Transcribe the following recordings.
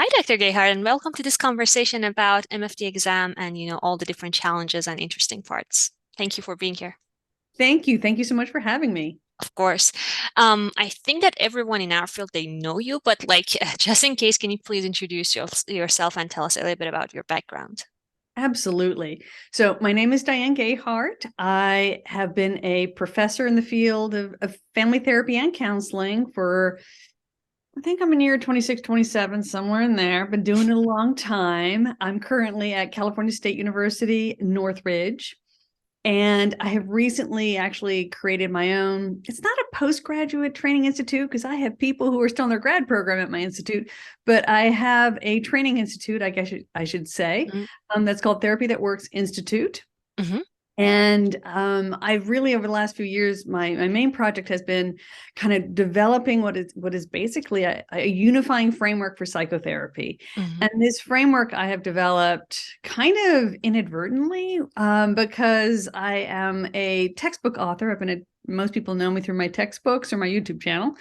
Hi, Dr. Gehart, and welcome to this conversation about MFT exam and, all the different challenges and interesting parts. Thank you for being here. Thank you. Thank you so much for having me. Of course. I think that everyone in our field, they know you, but just in case, can you please introduce yourself and tell us a little bit about your background? Absolutely. So my name is Diane Gehart. I have been a professor in the field of family therapy and counseling for, I think I'm in year 26, 27, somewhere in there. Been doing it a long time. I'm currently at California State University, Northridge. And I have recently actually created my own, it's not a postgraduate training institute because I have people who are still in their grad program at my institute, but I have a training institute, I guess I should say, that's called Therapy That Works Institute. Mm-hmm. And I've really, over the last few years, my main project has been kind of developing what is basically a unifying framework for psychotherapy. Mm-hmm. And this framework I have developed kind of inadvertently because I am a textbook author. Most people know me through my textbooks or my YouTube channel.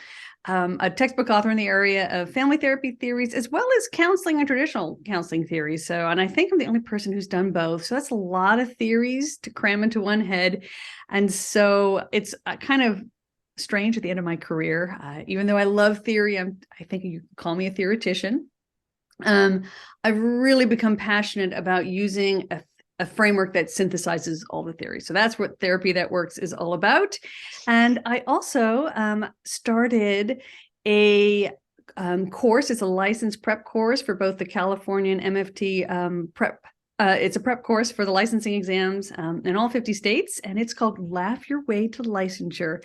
A textbook author in the area of family therapy theories, as well as counseling and traditional counseling theories. And I think I'm the only person who's done both. So that's a lot of theories to cram into one head. And so it's kind of strange at the end of my career. Even though I love theory, I think you could call me a theoretician. I've really become passionate about using a framework that synthesizes all the theories. So that's what Therapy That Works is all about. And I also started a course. It's a licensed prep course for both the California and MFT prep. It's a prep course for the licensing exams in all 50 states, and it's called Laugh Your Way to Licensure.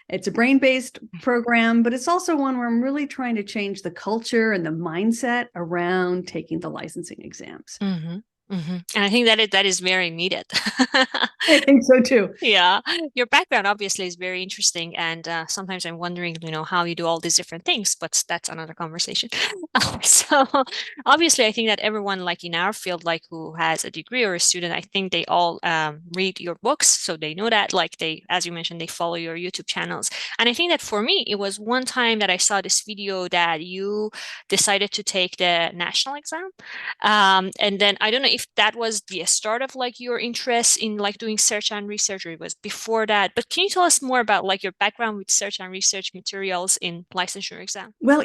It's a brain-based program, but it's also one where I'm really trying to change the culture and the mindset around taking the licensing exams. Mm-hmm. Mm-hmm. And I think that is very needed. I think so too. Yeah, your background obviously is very interesting, and sometimes I'm wondering, how you do all these different things, but that's another conversation. So obviously, I think that everyone, like in our field, like who has a degree or a student, I think they all read your books, so they know that, like they, as you mentioned, they follow your YouTube channels. And I think that for me, it was one time that I saw this video that you decided to take the national exam. And then I don't know if that was the start of like your interest in like doing search and research, or it was before that. But can you tell us more about like your background with search and research materials in licensure exam? Well,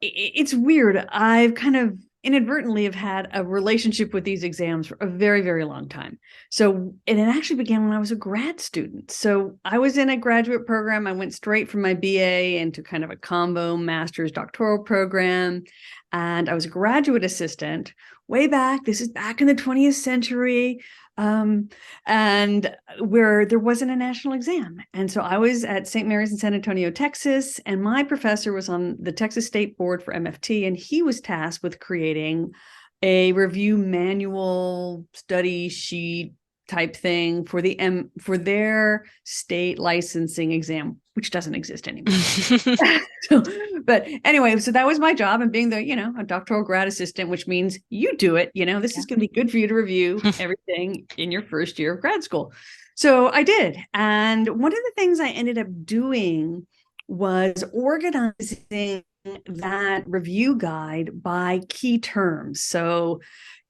it's weird. I've kind of inadvertently have had a relationship with these exams for a very, very long time. And it actually began when I was a grad student. So I was in a graduate program. I went straight from my BA into kind of a combo master's doctoral program. And I was a graduate assistant way back. This is back in the 20th century. And where there wasn't a national exam. And so I was at St. Mary's in San Antonio, Texas, and my professor was on the Texas State Board for MFT, and he was tasked with creating a review manual study sheet type thing for their state licensing exam, which doesn't exist anymore. So, but anyway, so that was my job, and being a doctoral grad assistant, which means you do it. This Yeah. is going to be good for you to review everything in your first year of grad school. So I did. And one of the things I ended up doing was organizing that review guide by key terms. So,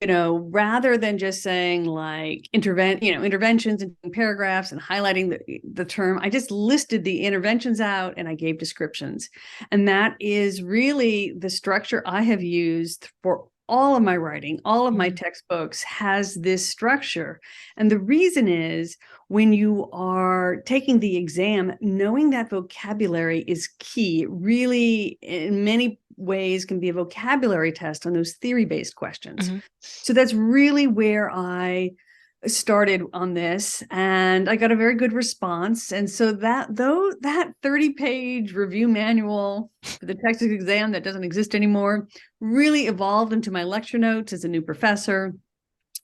rather than just saying like interventions in paragraphs and highlighting the term, I just listed the interventions out and I gave descriptions. And that is really the structure I have used for all of my writing. All of my textbooks has this structure. And the reason is, when you are taking the exam, knowing that vocabulary is key. Really, in many ways, can be a vocabulary test on those theory-based questions. Mm-hmm. So that's really where I started on this, and I got a very good response. And so that 30-page review manual for the Texas exam that doesn't exist anymore really evolved into my lecture notes as a new professor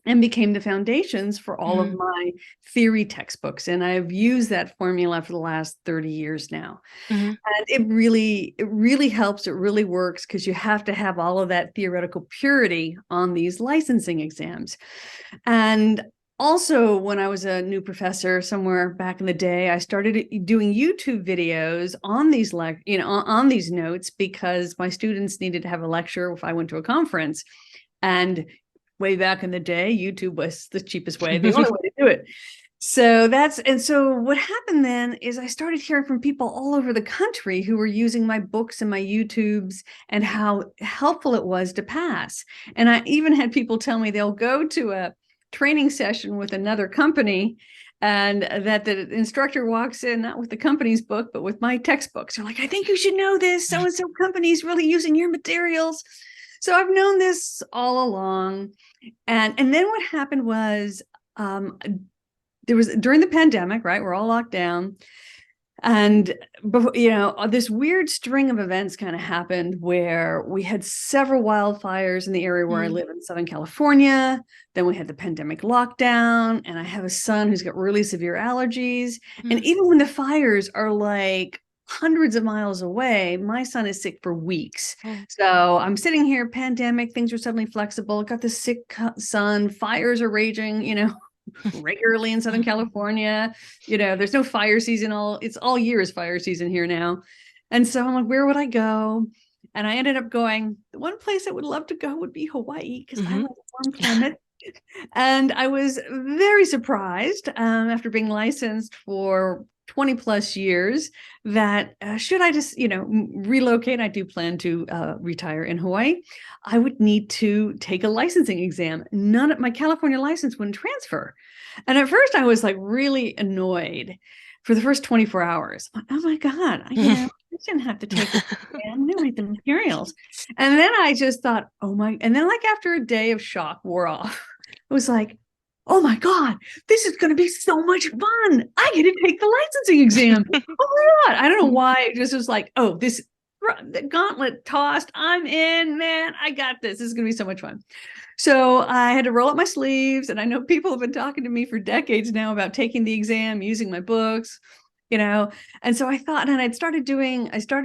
and became the foundations for all of my theory textbooks. And I've used that formula for the last 30 years now. Mm-hmm. And it really helps. It really works, because you have to have all of that theoretical purity on these licensing exams. And also, when I was a new professor somewhere back in the day, I started doing YouTube videos on these on these notes because my students needed to have a lecture if I went to a conference. And way back in the day, YouTube was the cheapest way, the only way to do it. So what happened then is I started hearing from people all over the country who were using my books and my YouTubes and how helpful it was to pass. And I even had people tell me they'll go to a training session with another company and that the instructor walks in not with the company's book but with my textbooks. They're like, I think you should know this, so and so company's really using your materials. So I've known this all along. And then what happened was there was during the pandemic, right? We're all locked down. And, this weird string of events kind of happened where we had several wildfires in the area where I live in Southern California. Then we had the pandemic lockdown, and I have a son who's got really severe allergies. And even when the fires are like hundreds of miles away, my son is sick for weeks. So I'm sitting here, pandemic, things are suddenly flexible. Got this sick son, fires are raging, regularly in Southern California. There's no fire season. It's all year is fire season here now. And so I'm like, where would I go? And I ended up going, the one place I would love to go would be Hawaii because I like warm climate. And I was very surprised after being licensed for 20 plus years that should I just, relocate, I do plan to retire in Hawaii, I would need to take a licensing exam. None of my California license wouldn't transfer. And at first I was like really annoyed for the first 24 hours. Oh my God, I didn't have to take this exam. I knew the materials. And then I just thought, and then like after a day of shock wore off, it was like, oh my God, this is going to be so much fun. I get to take the licensing exam. Oh my God. I don't know why. It just was like, oh, the gauntlet tossed. I'm in, man. I got this. This is going to be so much fun. So I had to roll up my sleeves. And I know people have been talking to me for decades now about taking the exam, using my books. And so I thought, and I started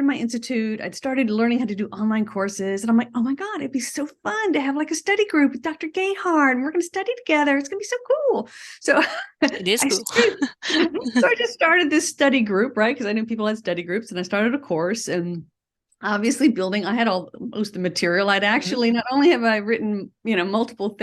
my institute, I'd started learning how to do online courses. And I'm like, oh my God, it'd be so fun to have like a study group with Dr. Gehart, and we're going to study together. It's going to be so cool. So It is cool. I just started this study group, right? Because I knew people had study groups, and I started a course. And obviously I had most of the material. I'd actually, not only have I written, multiple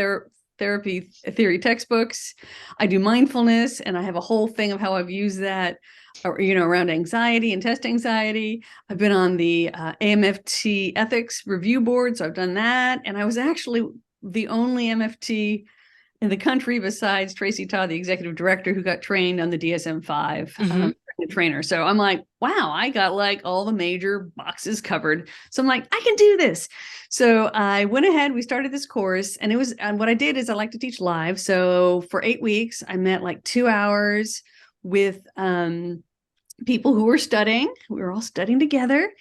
therapy theory textbooks, I do mindfulness, and I have a whole thing of how I've used that around anxiety and test anxiety. I've been on the LMFT ethics review board, so I've done that. And I was actually the only MFT in the country besides Tracy Todd, the executive director, who got trained on the DSM-5 trainer. So I'm like, wow, I got like all the major boxes covered. So I'm like, I can do this. So I went ahead, we started this course, and what I did is I like to teach live. So for 8 weeks, I met like 2 hours with people who were studying. We were all studying together.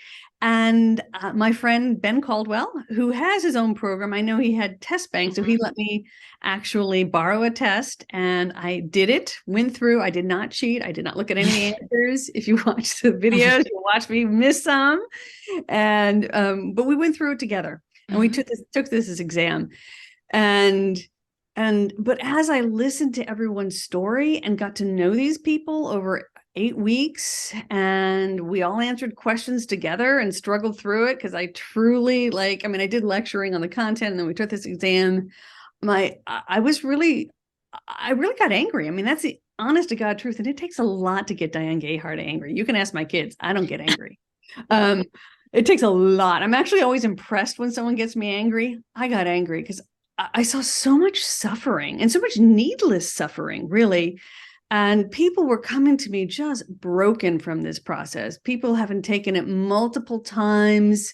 And my friend Ben Caldwell, who has his own program, I know he had test banks, so he let me actually borrow a test, and I did it, went through. I did not cheat. I did not look at any answers. If you watch the videos, you'll watch me miss some. And but we went through it together, and we took this exam. But as I listened to everyone's story and got to know these people over 8 weeks, and we all answered questions together and struggled through it, because I truly I did lecturing on the content, and then we took this exam. I really got angry. That's the honest to God truth. And it takes a lot to get Diane Gehart angry. You can ask my kids. I don't get angry. It takes a lot. I'm actually always impressed when someone gets me angry. I got angry because I saw so much suffering, and so much needless suffering, really. And people were coming to me just broken from this process. People having taken it multiple times,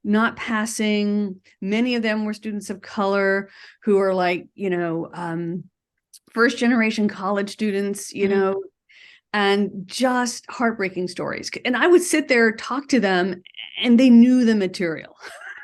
not passing. Many of them were students of color who are like, first generation college students, and just heartbreaking stories. And I would sit there, talk to them, and they knew the material.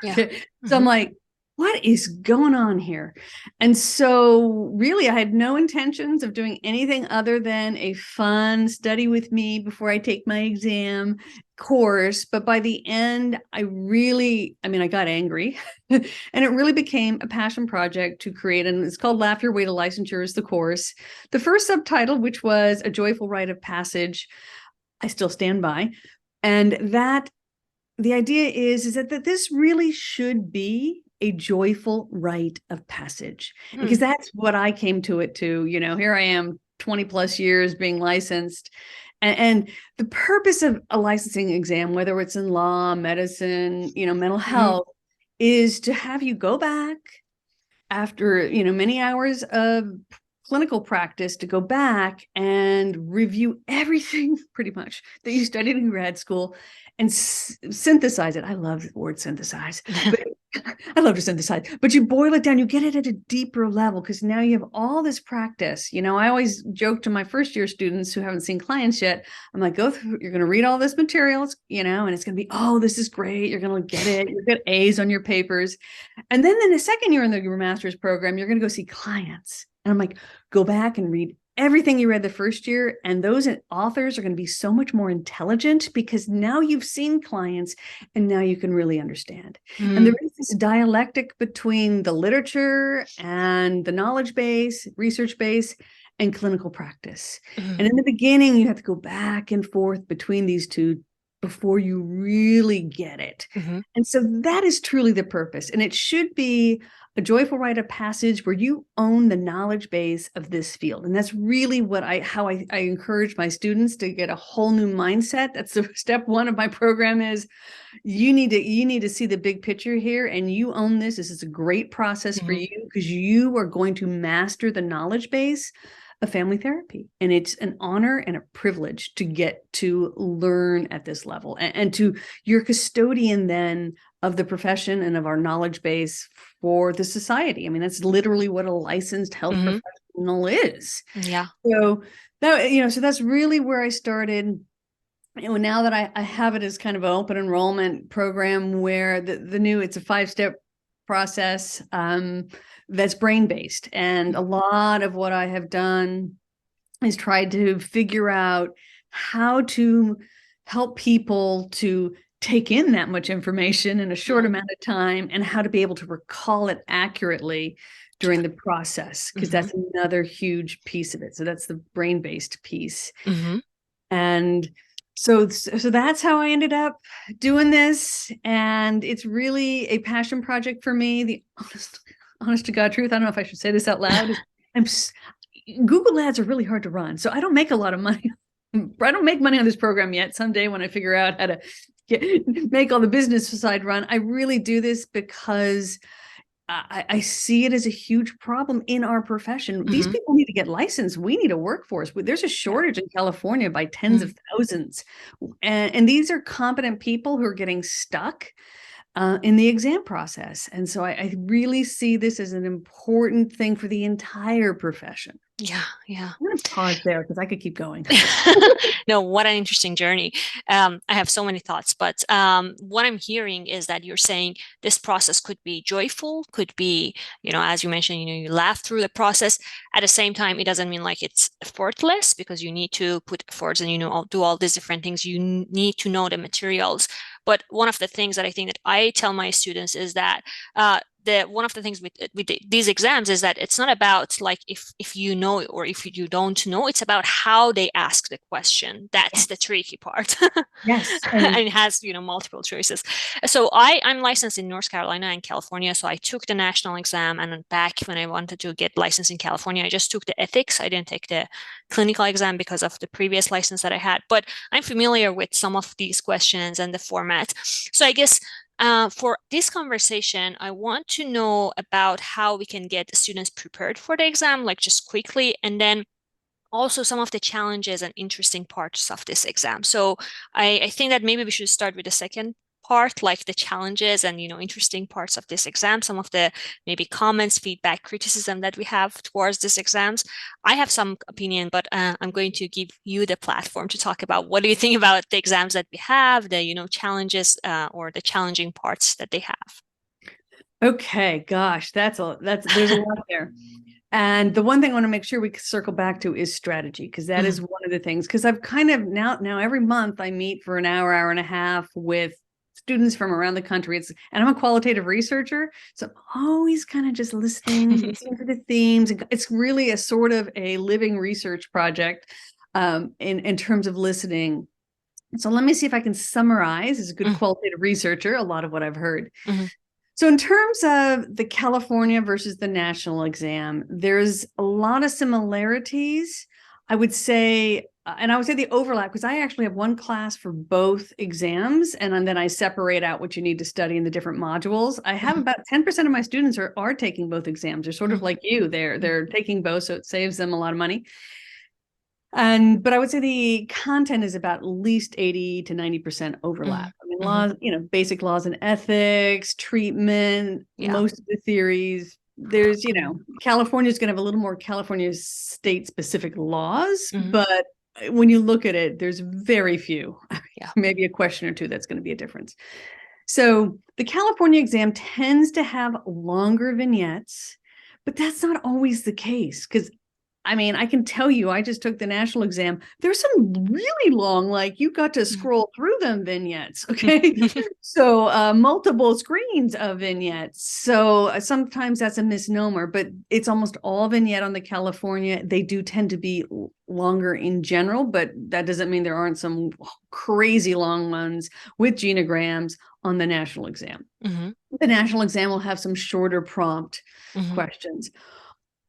Yeah. So I'm like, what is going on here? And so, really, I had no intentions of doing anything other than a fun study with me before I take my exam course. But by the end, I got angry and it really became a passion project to create. And it's called Laugh Your Way to Licensure is the course. The first subtitle, which was A Joyful Rite of Passage, I still stand by. And that the idea is that this really should be a joyful rite of passage, because that's what I came to it to. Here I am 20 plus years being licensed. And the purpose of a licensing exam, whether it's in law, medicine, mental health, is to have you go back after, many hours of clinical practice, to go back and review everything pretty much that you studied in grad school and synthesize it. I love the word synthesize, but I love to synthesize, but you boil it down, you get it at a deeper level, because now you have all this practice. I always joke to my first year students who haven't seen clients yet. I'm like, go through, you're going to read all this materials, and it's going to be, oh, this is great. You're going to get it. You'll get A's on your papers. And then in the second year in your master's program, you're going to go see clients. And I'm like, go back and read everything you read the first year. And those authors are going to be so much more intelligent, because now you've seen clients and now you can really understand. And there is this dialectic between the literature and the knowledge base, research base, and clinical practice. And in the beginning, you have to go back and forth between these two before you really get it. And so that is truly the purpose. And it should be a joyful rite of passage where you own the knowledge base of this field. And that's really how I encourage my students to get a whole new mindset. That's the step one of my program is you need to see the big picture here, and you own this. This is a great process for you, because you are going to master the knowledge base of family therapy. And it's an honor and a privilege to get to learn at this level, and to your custodian then of the profession and of our knowledge base for the society. I mean, that's literally what a licensed health professional is. Yeah. So so that's really where I started. Now that I have it as kind of an open enrollment program, where it's a 5-step process that's brain-based. And a lot of what I have done is tried to figure out how to help people to take in that much information in a short amount of time, and how to be able to recall it accurately during the process, because that's another huge piece of it. So that's the brain-based piece. And so that's how I ended up doing this. And it's really a passion project for me. The honest to God truth, I don't know if I should say this out loud, Google ads are really hard to run. So I don't make a lot of money. I don't make money on this program yet. Someday, when I figure out how to make all the business side run, I really do this because I see it as a huge problem in our profession. These people need to get licensed. We need a workforce. There's a shortage in California by tens of thousands. And these are competent people who are getting stuck in the exam process. And so I really see this as an important thing for the entire profession. Yeah. I'm going to pause there because I could keep going. No, what an interesting journey. I have so many thoughts, but what I'm hearing is that you're saying this process could be joyful, could be, as you mentioned, you laugh through the process. At the same time, it doesn't mean like it's effortless, because you need to put efforts and, do all these different things. You need to know the materials. But one of the things that I think that I tell my students is that one of the things with these exams is that it's not about like if you know or if you don't know. It's about how they ask the question. That's the tricky part. Yes. And it has multiple choices. So I'm licensed in North Carolina and California. So I took the national exam, and then back when I wanted to get licensed in California, I just took the ethics. I didn't take the clinical exam because of the previous license that I had. But I'm familiar with some of these questions and the format. So I guess for this conversation, I want to know about how we can get students prepared for the exam, like just quickly, and then also some of the challenges and interesting parts of this exam. So I think that maybe we should start with the second part, like the challenges and interesting parts of this exam, some of the maybe comments, feedback, criticism that we have towards these exams. I have some opinion, but I'm going to give you the platform to talk about what do you think about the exams that we have, the challenges or the challenging parts that they have. Okay, gosh, there's a lot there. And the one thing I want to make sure we circle back to is strategy, because that Mm-hmm. is one of the things. Because I've kind of now every month I meet for an hour and a half with students from around the country. And I'm a qualitative researcher, so I'm always kind of just listening for the themes. It's really a sort of a living research project in terms of listening. So let me see if I can summarize, as a good qualitative researcher, a lot of what I've heard. Mm-hmm. So, in terms of the California versus the national exam, there's a lot of similarities. I would say, and I would say the overlap, because I actually have one class for both exams, and then I separate out what you need to study in the different modules. I have about 10% of my students are taking both exams. They're sort of like you. They're taking both, so it saves them a lot of money. But I would say the content is about at least 80 to 90% overlap. I mean, Mm-hmm. laws, basic laws and ethics, treatment, Yeah. most of the theories. There's, California is going to have a little more California state specific laws, Mm-hmm. but when you look at it, there's very few, Yeah. maybe a question or two that's going to be a difference. So the California exam tends to have longer vignettes, but that's not always the case, because I mean, I can tell you, I just took the national exam. There's some really long, like you got to scroll through them vignettes. Okay. So multiple screens of vignettes. So sometimes that's a misnomer, but it's almost all vignette on the California. They do tend to be longer in general, but that doesn't mean there aren't some crazy long ones with genograms on the national exam. Mm-hmm. The national exam will have some shorter prompt Mm-hmm. questions.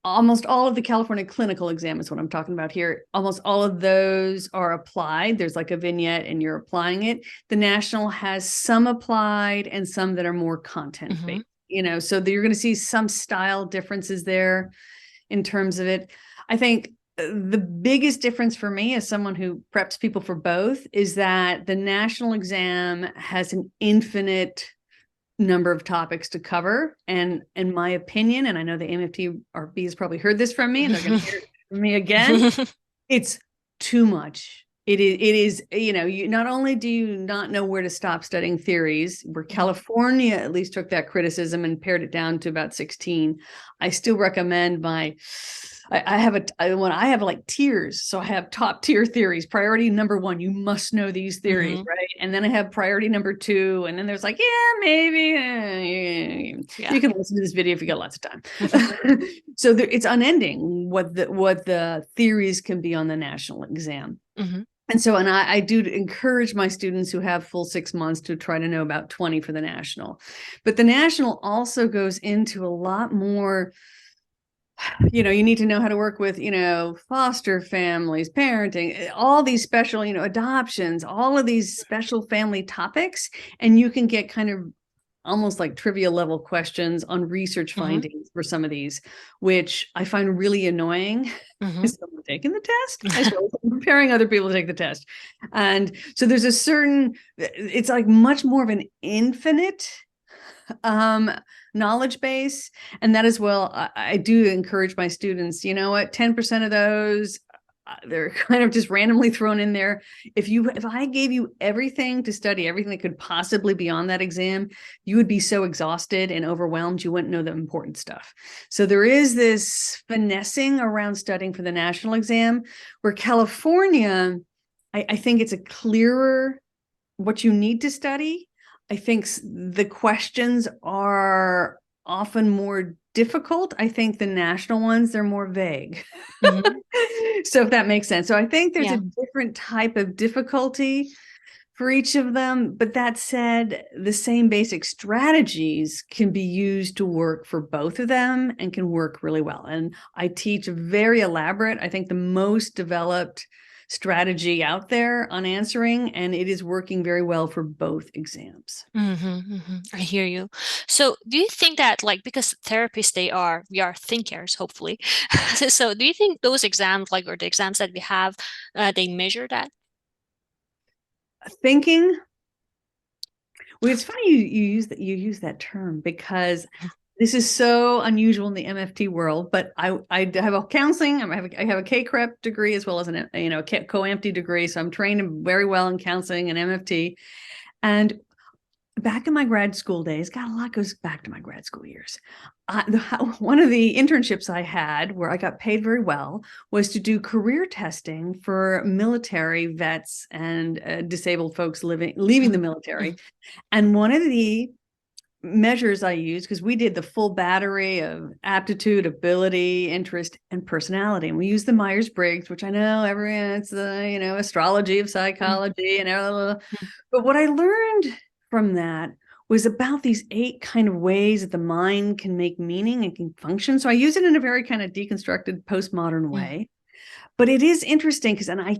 Almost all of the California clinical exam is what I'm talking about here. Almost all of those are applied. There's like a vignette and you're applying it. The national has some applied and some that are more content based, so you're going to see some style differences there in terms of it. I think the biggest difference for me as someone who preps people for both is that the national exam has an infinite number of topics to cover. And in my opinion, and I know the MFT RB has probably heard this from me and they're going to hear it from me again, it's too much. It is, you not only do you not know where to stop studying theories, where California at least took that criticism and pared it down to about 16. I still recommend I have like tiers. So I have top tier theories. Priority number 1, you must know these theories, right? And then I have priority number 2. And then there's like, yeah, maybe. Yeah. You can listen to this video if you got lots of time. So it's unending what the theories can be on the national exam. And I do encourage my students who have full 6 months to try to know about 20 for the national. But the national also goes into a lot more. You need to know how to work with, foster families, parenting, all these special, adoptions, all of these special family topics. And you can get kind of almost like trivia level questions on research findings for some of these, which I find really annoying. Is someone taking the test? I suppose I'm preparing other people to take the test. And so there's it's like much more of an infinite knowledge base. And that as well, I do encourage my students, 10% of those, they're kind of just randomly thrown in there. If I gave you everything to study, everything that could possibly be on that exam, you would be so exhausted and overwhelmed, you wouldn't know the important stuff. So there is this finessing around studying for the national exam, where California, I think it's a clearer what you need to study. I think the questions are often more difficult. I think the national ones, they're more vague. So if that makes sense. So I think there's a different type of difficulty for each of them. But that said, the same basic strategies can be used to work for both of them and can work really well. And I teach a very elaborate, I think the most developed strategy out there on answering, and it is working very well for both exams. I hear you. So do you think that, like, because therapists, we are thinkers, hopefully. So do you think those exams, like, or the exams that we have, they measure that? Thinking, well, it's funny you use that term, because this is so unusual in the MFT world. But I have a counseling, I have a K-CREP degree as well as a co-MFT degree, so I'm trained very well in counseling and MFT. And back in my grad school days, God, a lot goes back to my grad school years. One of the internships I had where I got paid very well was to do career testing for military vets and disabled folks leaving the military. And one of the measures I used, because we did the full battery of aptitude, ability, interest, and personality. And we used the Myers-Briggs, which I know it's the, astrology of psychology and but what I learned from that was about these 8 kind of ways that the mind can make meaning and can function. So I use it in a very kind of deconstructed postmodern way. But it is interesting because, and I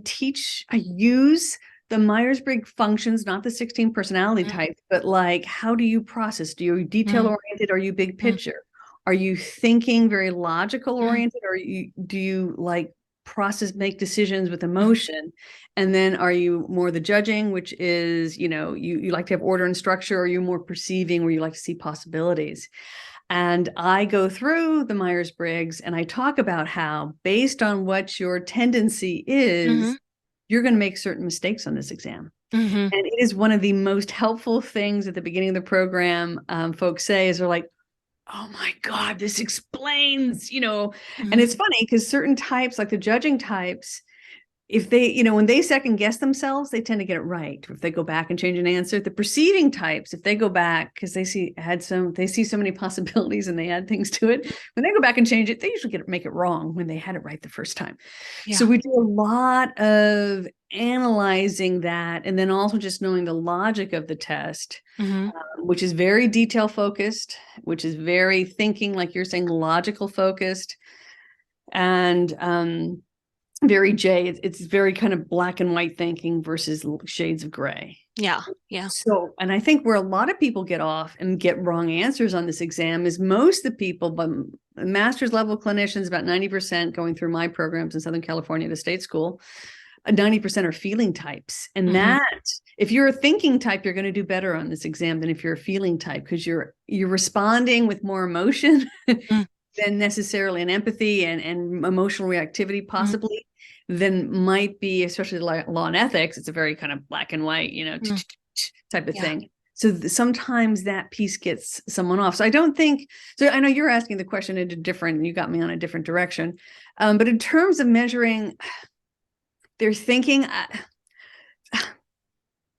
use the Myers-Briggs functions, not the 16 personality types, but like, how do you process? Do you detail oriented? Are you big picture? Are you thinking very logical oriented? Or do you like make decisions with emotion? And then are you more the judging, which is, you like to have order and structure? Or are you more perceiving where you like to see possibilities? And I go through the Myers-Briggs and I talk about how, based on what your tendency is, you're going to make certain mistakes on this exam. And it is one of the most helpful things at the beginning of the program. Folks say is they're like, oh my God, this explains, and it's funny because certain types, like the judging types, if they, when they second guess themselves, they tend to get it right. If they go back and change an answer, the perceiving types, if they go back because they see so many possibilities and they add things to it, when they go back and change it, they usually make it wrong when they had it right the first time. Yeah. So we do a lot of analyzing that, and then also just knowing the logic of the test, which is very detail focused, which is very thinking, like you're saying, logical focused, and very it's very kind of black and white thinking versus shades of gray. Yeah. So, and I think where a lot of people get off and get wrong answers on this exam is most of the people, but master's level clinicians, about 90% going through my programs in Southern California at a state school, 90% are feeling types. And that, if you're a thinking type, you're going to do better on this exam than if you're a feeling type, because you're responding with more emotion than necessarily an empathy and emotional reactivity possibly than might be, especially law and ethics. It's a very kind of black and white, type of thing. So sometimes that piece gets someone off. So I don't think, so I know you're asking the question in a different, you got me on a different direction. But in terms of measuring their thinking,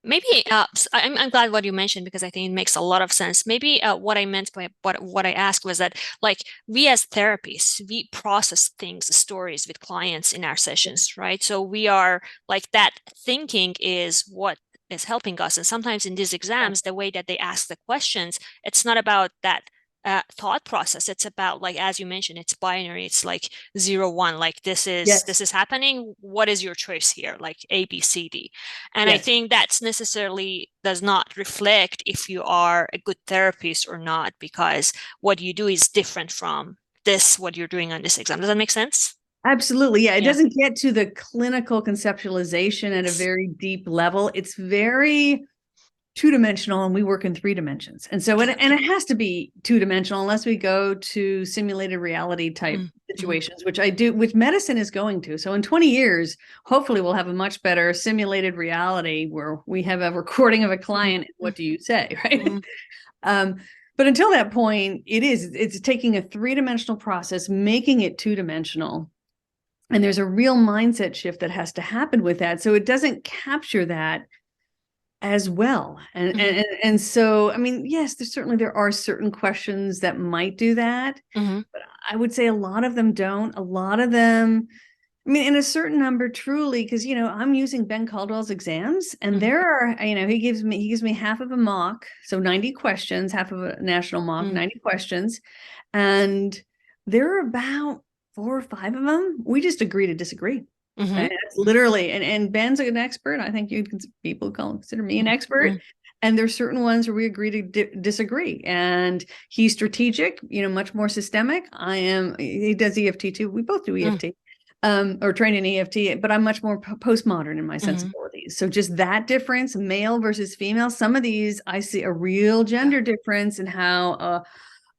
maybe I'm glad what you mentioned, because I think it makes a lot of sense. Maybe what I meant by what I asked was that, like, we as therapists, we process things, stories with clients in our sessions, right? So we are like, that thinking is what is helping us. And sometimes in these exams, the way that they ask the questions, it's not about that thought process. It's about, like, as you mentioned, it's binary. It's like 0, 1, like this is happening. What is your choice here? Like A, B, C, D. And I think that's necessarily does not reflect if you are a good therapist or not, because what you do is different from what you're doing on this exam. Does that make sense? Absolutely. Yeah. It doesn't get to the clinical conceptualization at a very deep level. It's very two-dimensional, and we work in 3 dimensions. And so, and it has to be two-dimensional unless we go to simulated reality type situations, which I do, which medicine is going to. So in 20 years, hopefully we'll have a much better simulated reality where we have a recording of a client. What do you say? Right. But until that point, it's taking a 3-dimensional process, making it 2-dimensional. And there's a real mindset shift that has to happen with that. So it doesn't capture that as well. And so, I mean, yes, there are certain questions that might do that, but I would say a lot of them don't. A lot of them, I mean, in a certain number, truly, because, I'm using Ben Caldwell's exams, and there are, he gives me half of a mock, so 90 questions, half of a national mock, 90 questions, and there are about 4 or 5 of them we just agree to disagree. And it's literally, and Ben's an expert. I think people consider me an expert. And there's certain ones where we agree to disagree. And he's strategic, much more systemic. He does EFT too. We both do EFT, or train in EFT, but I'm much more postmodern in my sensibilities. So just that difference, male versus female. Some of these, I see a real gender difference in how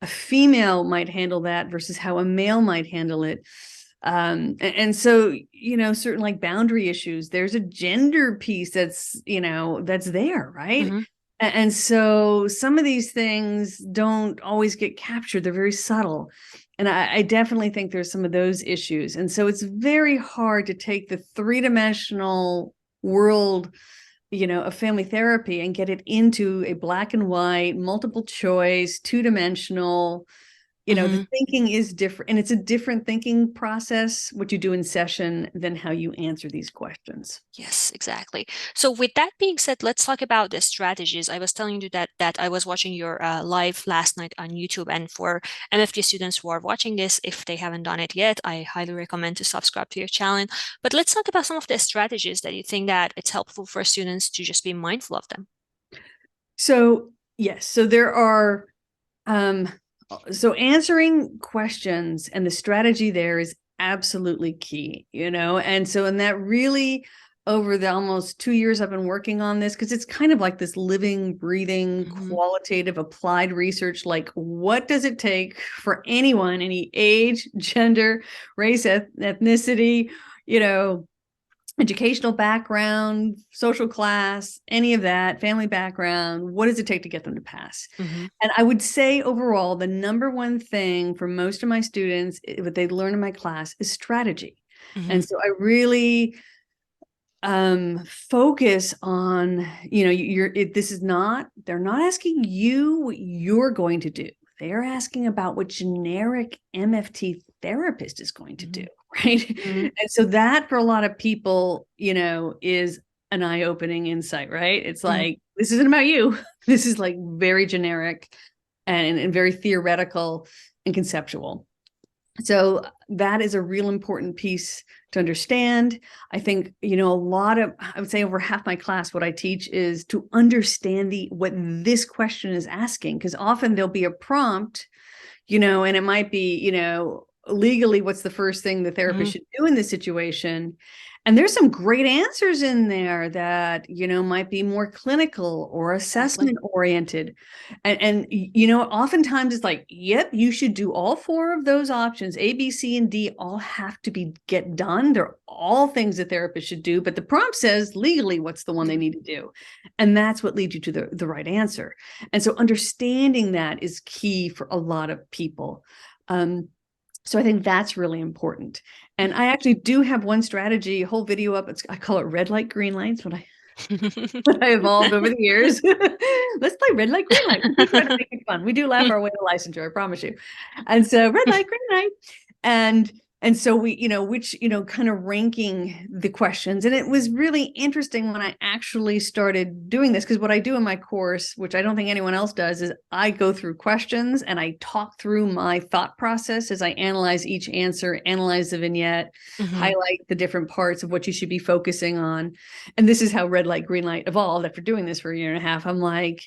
a female might handle that versus how a male might handle it. And so, certain like boundary issues, there's a gender piece that's there, right? And so some of these things don't always get captured. They're very subtle. And I definitely think there's some of those issues. And so it's very hard to take the three-dimensional world, of family therapy and get it into a black and white, multiple choice, two-dimensional. The thinking is different, and it's a different thinking process, what you do in session than how you answer these questions. Yes, exactly. So with that being said, let's talk about the strategies. I was telling you that I was watching your live last night on YouTube, and for MFT students who are watching this, if they haven't done it yet, I highly recommend to subscribe to your channel. But let's talk about some of the strategies that you think that it's helpful for students to just be mindful of them. So yes, so there are so answering questions and the strategy there is absolutely key, and so and that really over the almost 2 years I've been working on this, because it's kind of like this living, breathing, qualitative, applied research. Like, what does it take for anyone, any age, gender, race, ethnicity, educational background, social class, any of that, family background, what does it take to get them to pass? And I would say overall, the number one thing for most of my students, what they learn in my class is strategy. And so I really focus on, they're not asking you what you're going to do. They're asking about what generic MFT therapist is going to do, right? And so that for a lot of people, is an eye-opening insight, right? It's like, this isn't about you. This is like very generic and very theoretical and conceptual. So that is a real important piece to understand. I think, I would say over half my class, what I teach is to understand what this question is asking, because often there'll be a prompt, and it might be, legally, what's the first thing the therapist should do in this situation? And there's some great answers in there that, might be more clinical or assessment oriented. And oftentimes it's like, yep, you should do all four of those options. A, B, C, and D all have to get done. They're all things the therapist should do, but the prompt says legally what's the one they need to do. And that's what leads you to the right answer. And so understanding that is key for a lot of people. So I think that's really important. And I actually do have one strategy, a whole video up. I call it red light, green lights, what I evolved over the years. Let's play red light, green light. We try to make it fun. We do laugh our way to licensure, I promise you. And so red light, green light. And so we, which, kind of ranking the questions. And it was really interesting when I actually started doing this, because what I do in my course, which I don't think anyone else does, is I go through questions and I talk through my thought process as I analyze each answer, analyze the vignette, highlight the different parts of what you should be focusing on. And this is how red light, green light evolved after doing this for a year and a half. I'm like,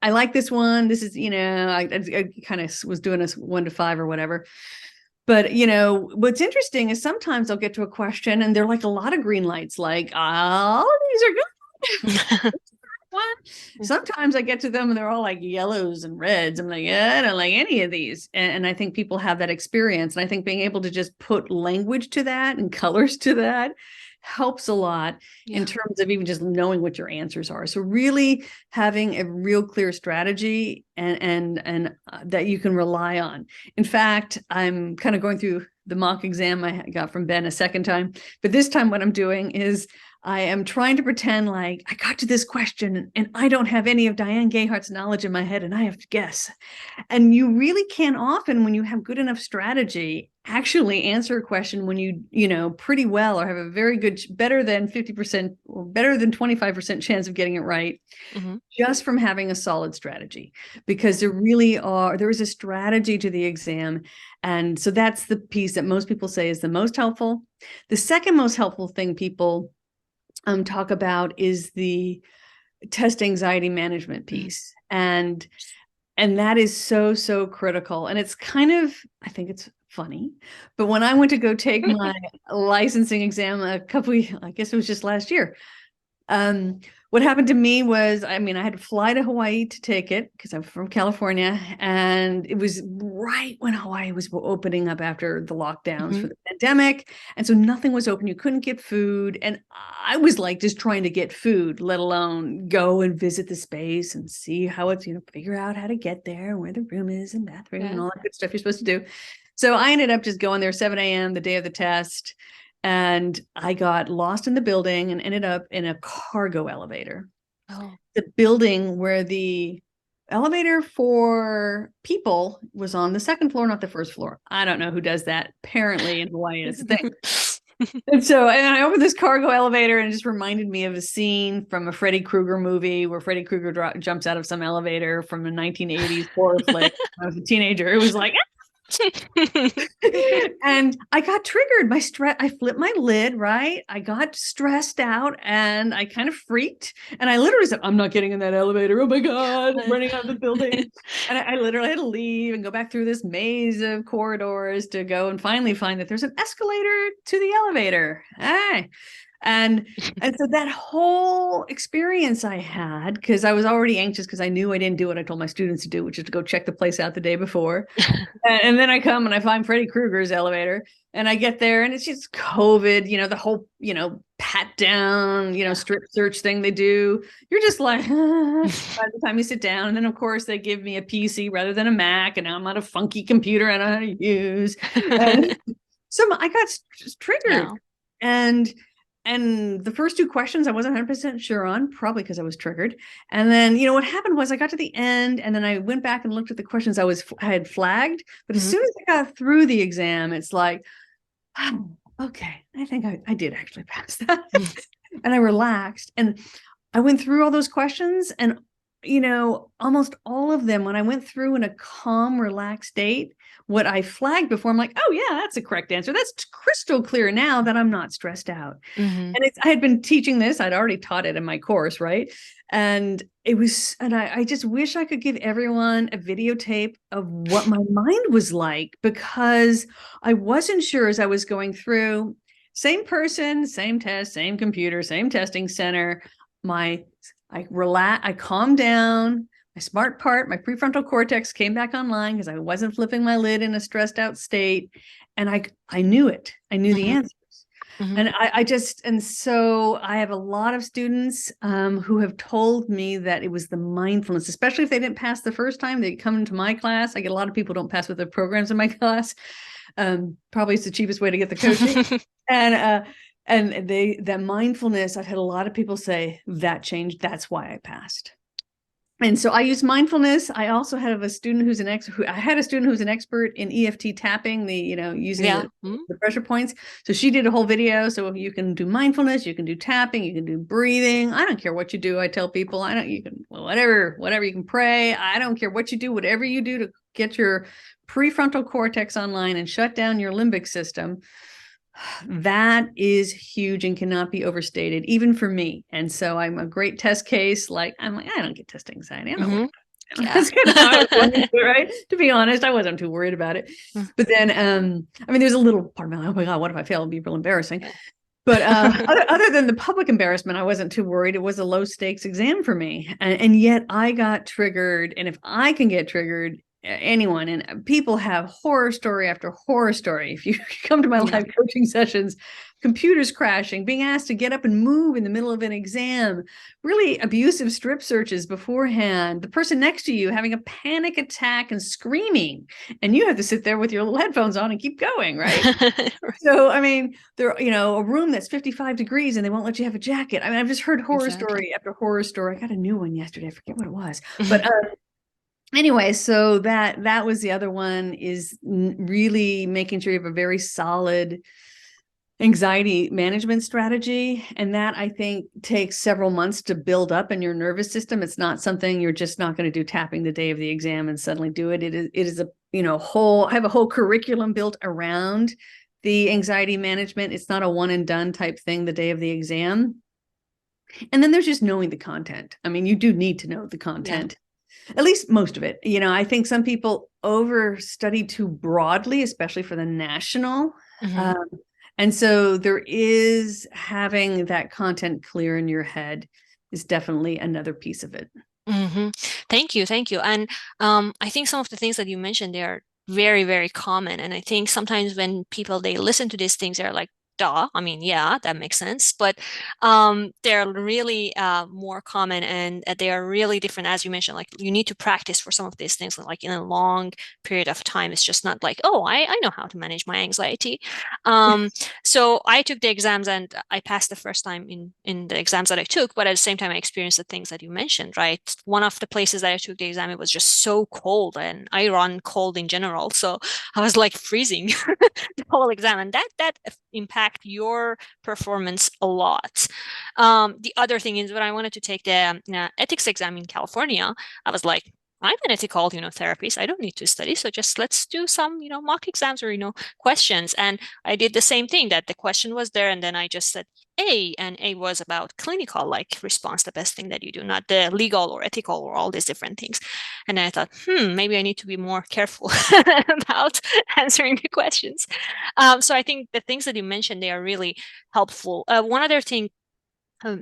I like this one. This is, I kind of was doing this 1 to 5 or whatever. But, what's interesting is sometimes I'll get to a question and they're like a lot of green lights, like, all of these are good. Sometimes I get to them and they're all like yellows and reds. I'm like, yeah, I don't like any of these. And I think people have that experience. And I think being able to just put language to that and colors to that helps a lot in terms of even just knowing what your answers are. So really having a real clear strategy and that you can rely on. In fact, I'm kind of going through the mock exam I got from Ben a second time, but this time what I'm doing is I am trying to pretend like I got to this question and I don't have any of Diane Gehart's knowledge in my head and I have to guess. And you really can often, when you have good enough strategy, actually answer a question when pretty well, or have a very good, better than 50% or better than 25% chance of getting it right, just from having a solid strategy, because there is a strategy to the exam. And so that's the piece that most people say is the most helpful. The second most helpful thing people talk about is the test anxiety management piece. And that is so, so critical. And it's kind of, I think it's funny, but when I went to go take my licensing exam I guess it was just last year, What happened to me was, I mean, I had to fly to Hawaii to take it because I'm from California. And it was right when Hawaii was opening up after the lockdowns Mm-hmm. for the pandemic. And so nothing was open. You couldn't get food. And I was like just trying to get food, let alone go and visit the space and see how it's, figure out how to get there, where the room is and bathroom and Yeah. all that good stuff you're supposed to do. So I ended up just going there 7 a.m. the day of the test. And I got lost in the building and ended up in a cargo elevator. Oh. The building where the elevator for people was on the second floor, not the first floor. I don't know who does that. Apparently in Hawaii, it's a thing. And I opened this cargo elevator and it just reminded me of a scene from a Freddy Krueger movie where Freddy Krueger jumps out of some elevator from a 1980s horror flick. When I was a teenager. It was like, and I got triggered. I flipped my lid, right? I got stressed out and I kind of freaked. And I literally said, I'm not getting in that elevator. Oh my God, I'm running out of the building. And I literally had to leave and go back through this maze of corridors to go and finally find that there's an escalator to the elevator. And so that whole experience I had, because I was already anxious because I knew I didn't do what I told my students to do, which is to go check the place out the day before. And then I come and I find Freddy Krueger's elevator and I get there and it's just COVID, the whole, pat down, strip search thing they do. You're just like, by the time you sit down. And then, of course, they give me a PC rather than a Mac. And now I'm on a funky computer I don't know how to use. And so I got triggered. No. And the first two questions I wasn't 100% sure on, probably because I was triggered. And then, what happened was I got to the end and then I went back and looked at the questions I had flagged. But as soon as I got through the exam, it's like, oh, okay, I think I did actually pass that. And I relaxed. And I went through all those questions and, almost all of them, when I went through in a calm, relaxed state, what I flagged before, I'm like, oh yeah, that's the correct answer. That's crystal clear now that I'm not stressed out. Mm-hmm. And I had been teaching this. I'd already taught it in my course, right? And I just wish I could give everyone a videotape of what my mind was like, because I wasn't sure as I was going through. Same person, same test, same computer, same testing center. I calmed down. My smart part, my prefrontal cortex came back online because I wasn't flipping my lid in a stressed out state. And I knew it. I knew the answers. And so I have a lot of students who have told me that it was the mindfulness, especially if they didn't pass the first time, they come into my class. I get a lot of people who don't pass with their programs in my class. Probably it's the cheapest way to get the coaching. And that mindfulness, I've had a lot of people say that changed. That's why I passed. And so I use mindfulness. I also have a student who's an expert in EFT tapping, using the pressure points. So she did a whole video. So you can do mindfulness, you can do tapping, you can do breathing. I don't care what you do. I tell people, you can, whatever you can pray. I don't care what you do, whatever you do to get your prefrontal cortex online and shut down your limbic system. That is huge and cannot be overstated, even for me. And so I'm a great test case. I don't get test anxiety. I don't know. That's kind of how I was going through, right? To be honest, I wasn't too worried about it. But then, there's a little part of me, oh my God, what if I fail? It'd be real embarrassing. But other than the public embarrassment, I wasn't too worried. It was a low stakes exam for me. And yet I got triggered. And if I can get triggered, anyone, and people have horror story after horror story. If you come to my live coaching sessions, computers crashing, being asked to get up and move in the middle of an exam, really abusive strip searches beforehand, the person next to you having a panic attack and screaming, and you have to sit there with your little headphones on and keep going, right? So, there, a room that's 55 degrees and they won't let you have a jacket. I've just heard horror story after horror story. I got a new one yesterday. I forget what it was, but anyway, so that was the other one, is really making sure you have a very solid anxiety management strategy. And that, I think, takes several months to build up in your nervous system. It's not something you're just not going to do tapping the day of the exam and suddenly do it. It is a, I have a whole curriculum built around the anxiety management. It's not a one and done type thing the day of the exam. And then there's just knowing the content. You do need to know the content. At least most of it. I think some people overstudy too broadly, especially for the national. And so there is having that content clear in your head is definitely another piece of it. Hmm. Thank you, thank you. And I think some of the things that you mentioned, they are very, very common. And I think sometimes when people they listen to these things, they're like, duh. I mean, yeah, that makes sense. But they're really more common and they are really different, as you mentioned. Like you need to practice for some of these things, like in a long period of time. It's just not like, oh, I know how to manage my anxiety. Um, so I took the exams and I passed the first time in the exams that I took, but at the same time I experienced the things that you mentioned, right? One of the places that I took the exam, it was just so cold and I run cold in general. So I was like freezing the whole exam and that impact your performance a lot. The other thing is when I wanted to take the ethics exam in California, I was like, I'm an ethical, therapist. I don't need to study. So just let's do some, mock exams or, questions. And I did the same thing that the question was there. And then I just said A, and A was about clinical, like response, the best thing that you do, not the legal or ethical or all these different things. And then I thought, maybe I need to be more careful about answering the questions. So I think the things that you mentioned, they are really helpful. One other thing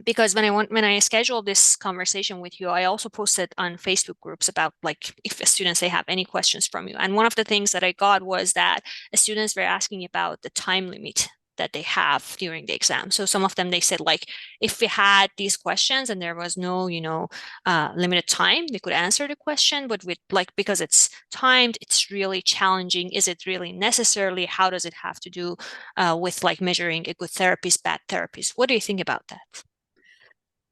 because when I scheduled this conversation with you, I also posted on Facebook groups about like if students they have any questions from you. And one of the things that I got was that students were asking about the time limit that they have during the exam. So some of them they said like if we had these questions and there was no limited time, they could answer the question. But with like because it's timed, it's really challenging. Is it really necessarily? How does it have to do with like measuring a good therapist, bad therapist? What do you think about that?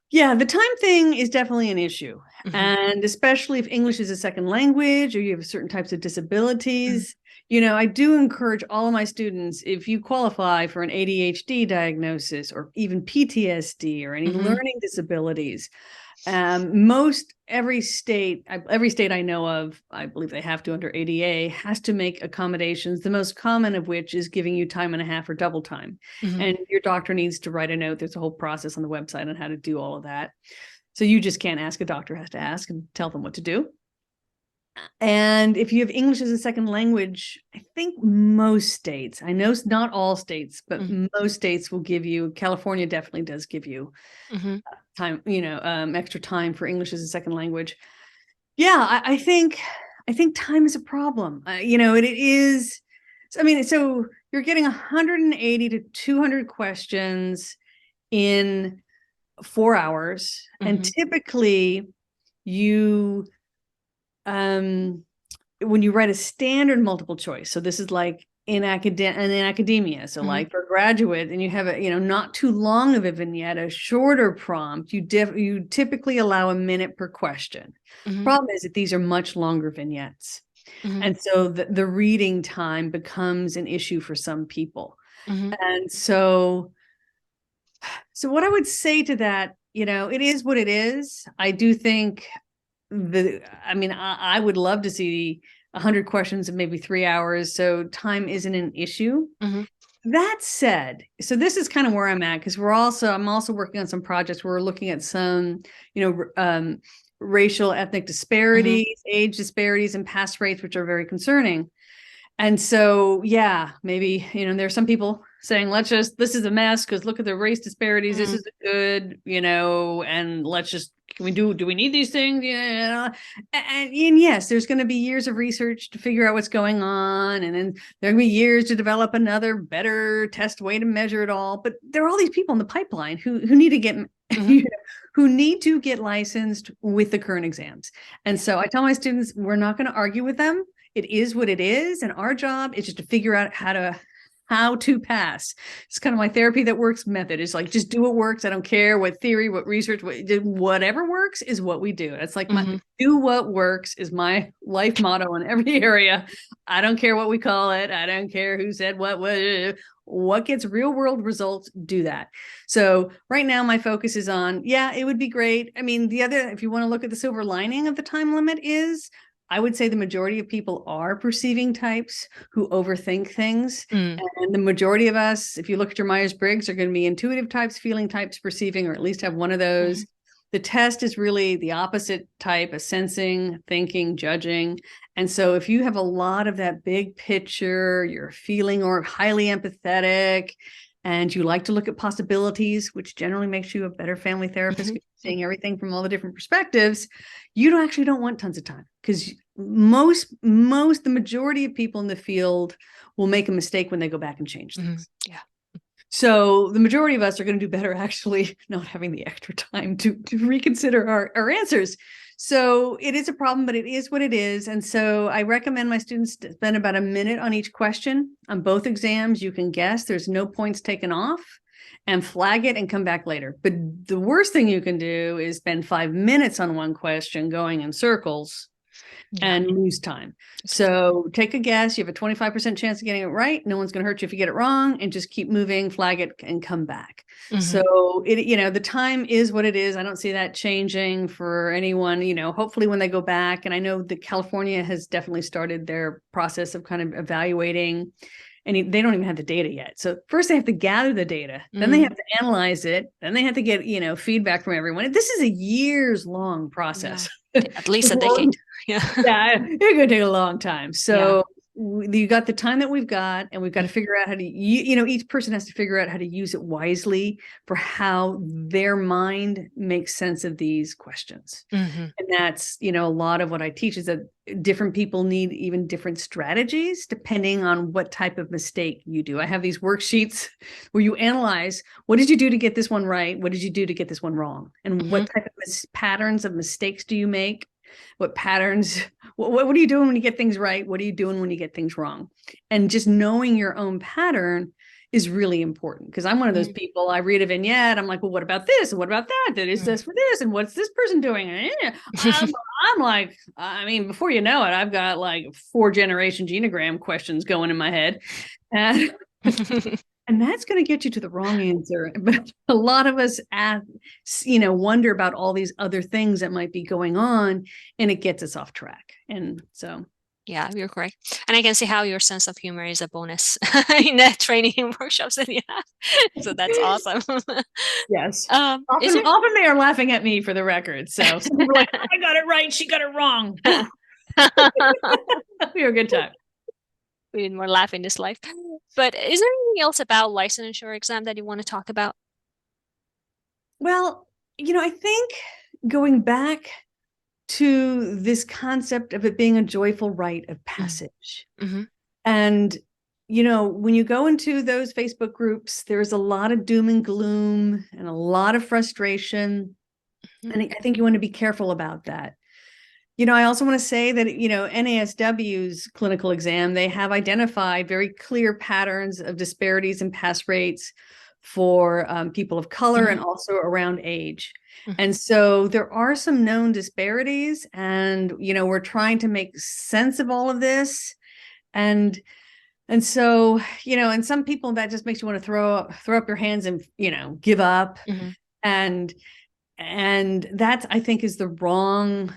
Yeah, the time thing is definitely an issue. Mhm. And especially if English is a second language or you have certain types of Mhm. disabilities. I do encourage all of my students, if you qualify for an ADHD diagnosis or even PTSD or any Mhm. learning disabilities, most every state I know of, I believe they have to under ADA, has to make accommodations. The most common of which is giving you time and a half or double time. Mhm. And your doctor needs to write a note. There's a whole process on the website on how to do all of that. So you just can't ask, a doctor has to ask and tell them what to do. And if you have English as a second language, I think most states, I know not all states, but Mhm. most states will give you, California definitely does give you Mhm. time, extra time for English as a second language. Yeah, I think time is a problem. It is. I mean, so you're getting 180 to 200 questions in 4 hours, and Mhm. typically you, when you write a standard multiple choice, so this is like in academia, so Mhm. like for a graduate, and you have a not too long of a vignette, a shorter prompt, you typically allow a minute per question. Mhm. Problem is that these are much longer vignettes, Mhm. and so the reading time becomes an issue for some people. Mhm. And so what I would say to that, it is what it is. I do think I mean, I would love to see 100 questions in maybe 3 hours. So time isn't an issue. Mhm. That said, so this is kind of where I'm at, because I'm also working on some projects where we're looking at some, racial, ethnic Mhm. disparities, age disparities, and pass rates, which are very concerning. And so, yeah, maybe, there's some people saying, this is a mess because look at the race disparities. This Mhm. is good, and do we need these things? Yeah. And yes, there's going to be years of research to figure out what's going on. And then there are going to be years to develop another better test way to measure it all. But there are all these people in the pipeline who need to get, Mhm. who need to get licensed with the current exams. And Yeah. so I tell my students, we're not going to argue with them. It is what it is, and our job is just to figure out how to pass. It's kind of my therapy that works method. It's like, just do what works. I don't care what theory, what research, whatever works is what we do. It's like, Mhm. do what works is my life motto in every area. I don't care what we call it. I don't care who said what gets real world results, do that. So right now my focus is on, yeah, it would be great. I mean, if you want to look at the silver lining of the time limit, is I would say the majority of people are perceiving types who overthink things. Mm. And the majority of us, if you look at your Myers-Briggs, are going to be intuitive types, feeling types, perceiving, or at least have one of those. Mhm. The test is really the opposite type of sensing, thinking, judging. And so if you have a lot of that big picture, you're feeling or highly empathetic, and you like to look at possibilities, which generally makes you a better family therapist, Mhm. seeing everything from all the different perspectives, you don't want tons of time, because the majority of people in the field will make a mistake when they go back and change things. Yeah. So the majority of us are going to do better actually not having the extra time to reconsider our answers. So it is a problem, but it is what it is. And so I recommend my students to spend about a minute on each question. On both exams, you can guess. There's no points taken off, and flag it and come back later. But the worst thing you can do is spend 5 minutes on one question going in circles Yeah. and lose time. So take a guess. You have a 25% chance of getting it right. No one's going to hurt you if you get it wrong, and just keep moving, flag it, and come back. So the time is what it is. I don't see that changing for anyone, hopefully when they go back. And I know that California has definitely started their process of kind of evaluating, and they don't even have the data yet. So first they have to gather the data, then they have to analyze it, then they have to get, feedback from everyone. This is a years-long process. At least a decade. Yeah. Yeah, it's going to take a long time. Yeah. So you got the time that we've got, and we've got to figure out how to, each person has to figure out how to use it wisely for how their mind makes sense of these questions. And that's, a lot of what I teach is that different people need even different strategies depending on what type of mistake you do. I have these worksheets where you analyze, what did you do to get this one right? What did you do to get this one wrong? And what type of patterns of mistakes do you make? What patterns, what are you doing when you get things right? What are you doing when you get things wrong? And just knowing your own pattern is really important, because I'm one of those people. I read a vignette, I'm like, well, what about this? And what about that? That is this for this? And what's this person doing? I'm like, I mean, before you know it, I've got like 4-generation genogram questions going in my head. And and that's going to get you to the wrong answer. But a lot of us wonder about all these other things that might be going on, and it gets us off track. And so, yeah, you're correct. And I can see how your sense of humor is a bonus in the training workshops that you have. So that's awesome. yes. Is there Often they are laughing at me, for the record. So some people are like, I got it right, she got it wrong. We had a good time. we need more laugh in this life. But is there anything else about licensure exam that you want to talk about? Well, I think going back to this concept of it being a joyful rite of passage. And, when you go into those Facebook groups, there's a lot of doom and gloom and a lot of frustration. And I think you want to be careful about that. I also want to say that, NASW's clinical exam, they have identified very clear patterns of disparities in pass rates for people of color and also around age. And so there are some known disparities, and, we're trying to make sense of all of this. And so, and some people, that just makes you want to throw up your hands and, give up. And that, I think, is the wrong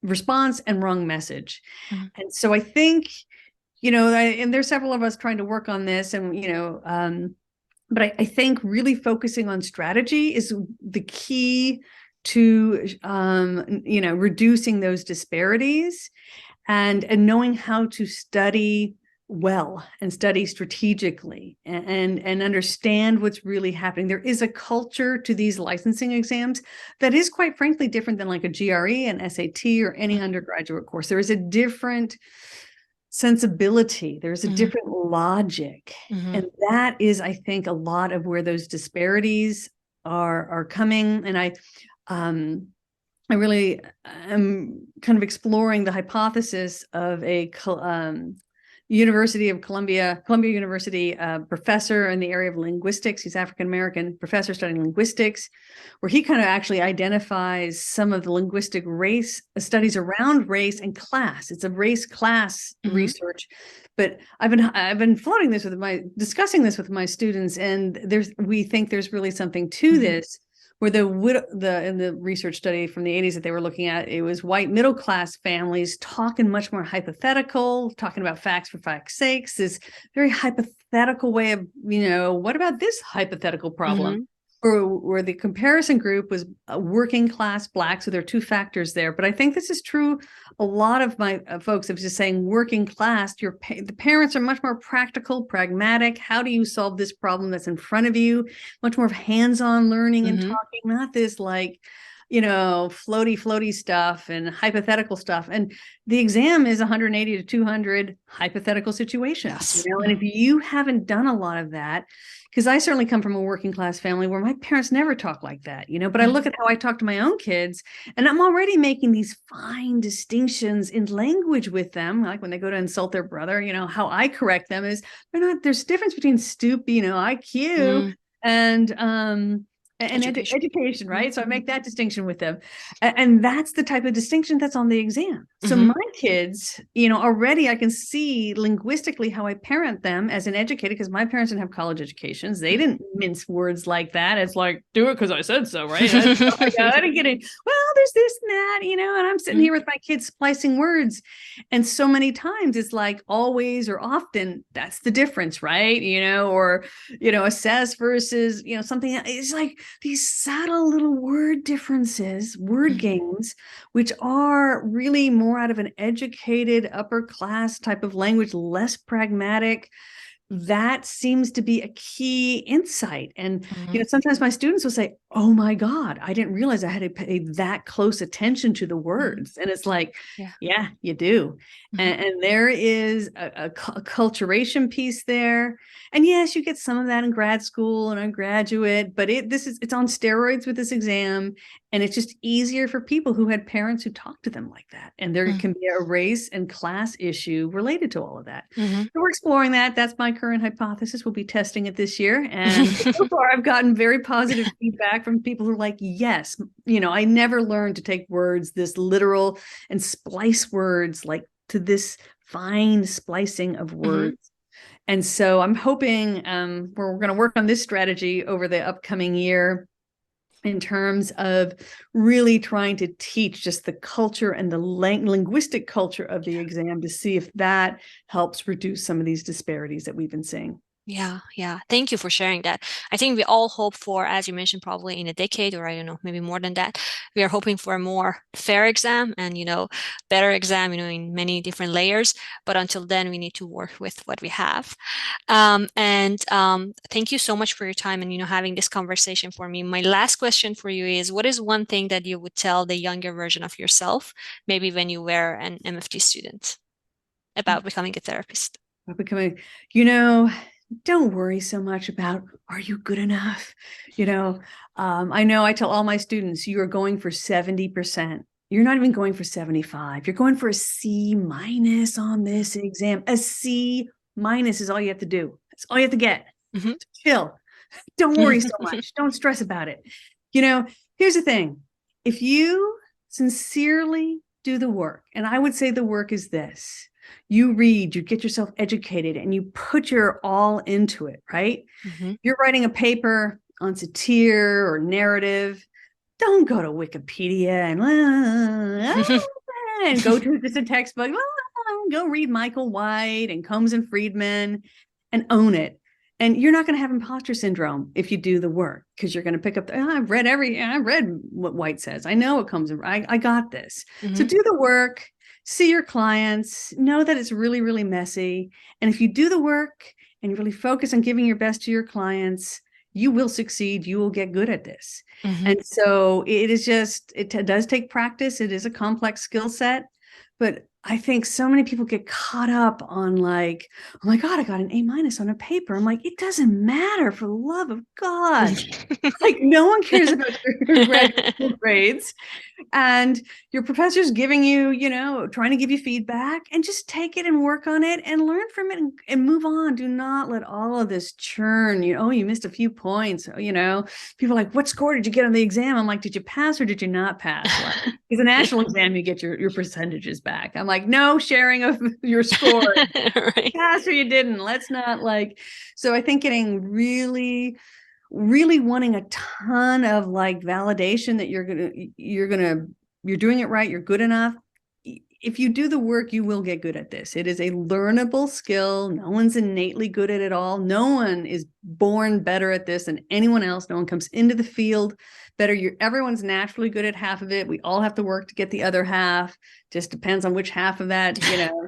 response and wrong message. And so I think, and there's several of us trying to work on this, and, but I think really focusing on strategy is the key to, reducing those disparities, and knowing how to study well and study strategically, and understand what's really happening. There is a culture to these licensing exams that is, quite frankly, different than like a GRE, an SAT, or any undergraduate course. There is a different sensibility. There's a different logic. And that is, I think, a lot of where those disparities are coming. And I really am kind of exploring the hypothesis of a University of Columbia University professor in the area of linguistics. He's African-American professor studying linguistics, where he kind of actually identifies some of the linguistic race studies around race and class. It's a race class research. But I've been discussing this with my students, and we think there's really something to this. Where in the research study from the 80s that they were looking at, it was white middle class families talking much more hypothetical, talking about facts for facts' sakes, this very hypothetical way of, what about this hypothetical problem? Or the comparison group was a working class Black, so there are two factors there. But I think this is true. A lot of my folks have just saying working class. The parents are much more practical, pragmatic. How do you solve this problem that's in front of you? Much more of hands-on learning and talking, not this like, floaty stuff and hypothetical stuff. And the exam is 180 to 200 hypothetical situations. Yes. And if you haven't done a lot of that, because I certainly come from a working class family where my parents never talk like that, but I look at how I talk to my own kids, and I'm already making these fine distinctions in language with them. Like when they go to insult their brother, how I correct them is there's difference between IQ and education, right? So I make that distinction with them. And that's the type of distinction that's on the exam. So my kids, already I can see linguistically how I parent them as an educator, because my parents didn't have college educations. They didn't mince words like that. It's like, do it because I said so, right? I didn't get it. Well, there's this and that, and I'm sitting here with my kids splicing words. And so many times it's like always or often, that's the difference, right? Or, assess versus, something. It's like, these subtle little word differences, word games, which are really more out of an educated upper class type of language, less pragmatic. That seems to be a key insight. And, sometimes my students will say, oh my God, I didn't realize I had to pay that close attention to the words. And it's like, yeah, you do. And there is a acculturation piece there. And yes, you get some of that in grad school and undergraduate, but it's on steroids with this exam. And it's just easier for people who had parents who talked to them like that. And there can be a race and class issue related to all of that. So we're exploring that. That's my current hypothesis. We'll be testing it this year. And so far, I've gotten very positive feedback from people who are like, yes, I never learned to take words this literal and splice words like to this fine splicing of words. And so I'm hoping we're going to work on this strategy over the upcoming year in terms of really trying to teach just the culture and the linguistic culture of the exam to see if that helps reduce some of these disparities that we've been seeing. Yeah. Thank you for sharing that. I think we all hope for, as you mentioned, probably in a decade, or I don't know, maybe more than that, we are hoping for a more fair exam and, better exam, in many different layers. But until then, we need to work with what we have. Thank you so much for your time and, having this conversation for me. My last question for you is, what is one thing that you would tell the younger version of yourself, maybe when you were an MFT student, about becoming a therapist? Don't worry so much about, are you good enough? I know I tell all my students, you are going for 70%. You're not even going for 75. You're going for a C- on this exam. A C- is all you have to do. That's all you have to get. Chill. Don't worry so much. Don't stress about it. Here's the thing. If you sincerely do the work, and I would say the work is this: you read, you get yourself educated, and you put your all into it, right? You're writing a paper on satire or narrative. Don't go to Wikipedia and go to just a textbook. Go read Michael White and Combs and Friedman and own it. And you're not going to have imposter syndrome if you do the work, because you're going to pick up, I've read what White says. I know what comes, I got this. So do the work. See your clients, know that it's really, really messy. And if you do the work and you really focus on giving your best to your clients, you will succeed. You will get good at this. And so it does take practice. It is a complex skill set, but I think so many people get caught up on like, oh my God, I got an A- on a paper. I'm like, it doesn't matter, for the love of God. Like, no one cares about your graduate school grades. And your professor's giving you, trying to give you feedback, and just take it and work on it and learn from it and move on. Do not let all of this churn. You missed a few points. People are like, what score did you get on the exam? I'm like, did you pass or did you not pass? Well, it's a national exam, you get your percentages back. I'm like, no sharing of your score. Right. Pass or you didn't. Let's not so I think getting really wanting a ton of validation that you're doing it right, you're good enough. if you do the work, you will get good at this. It is a learnable skill. No one's innately good at it all. No one is born better at this than anyone else. No one comes into the field better. Everyone's naturally good at half of it. We all have to work to get the other half. Just depends on which half of that,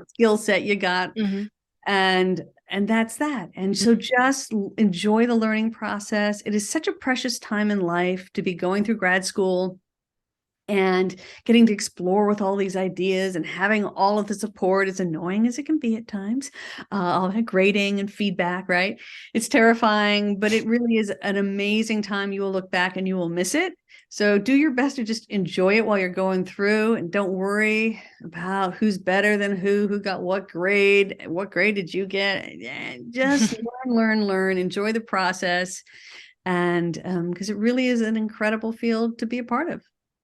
skill set you got. Mm-hmm. And that's that. And so just enjoy the learning process. It is such a precious time in life to be going through grad school and getting to explore with all these ideas and having all of the support, as annoying as it can be at times, all that grading and feedback, right? It's terrifying, but it really is an amazing time. You will look back and you will miss it. So do your best to just enjoy it while you're going through, and don't worry about who's better than who got what grade did you get. Just learn, enjoy the process. And because it really is an incredible field to be a part of.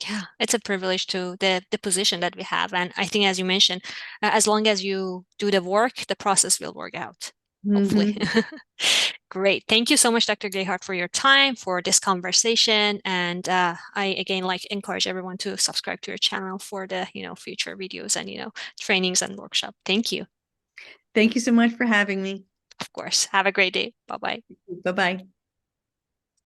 Yeah, it's a privilege to the position that we have. And I think, as you mentioned, as long as you do the work, the process will work out, hopefully. Mm-hmm. Great. Thank you so much, Dr. Gehart, for your time, for this conversation. And I again encourage everyone to subscribe to your channel for the, future videos and, trainings and workshop. Thank you. Thank you so much for having me. Of course. Have a great day. Bye-bye. Bye bye.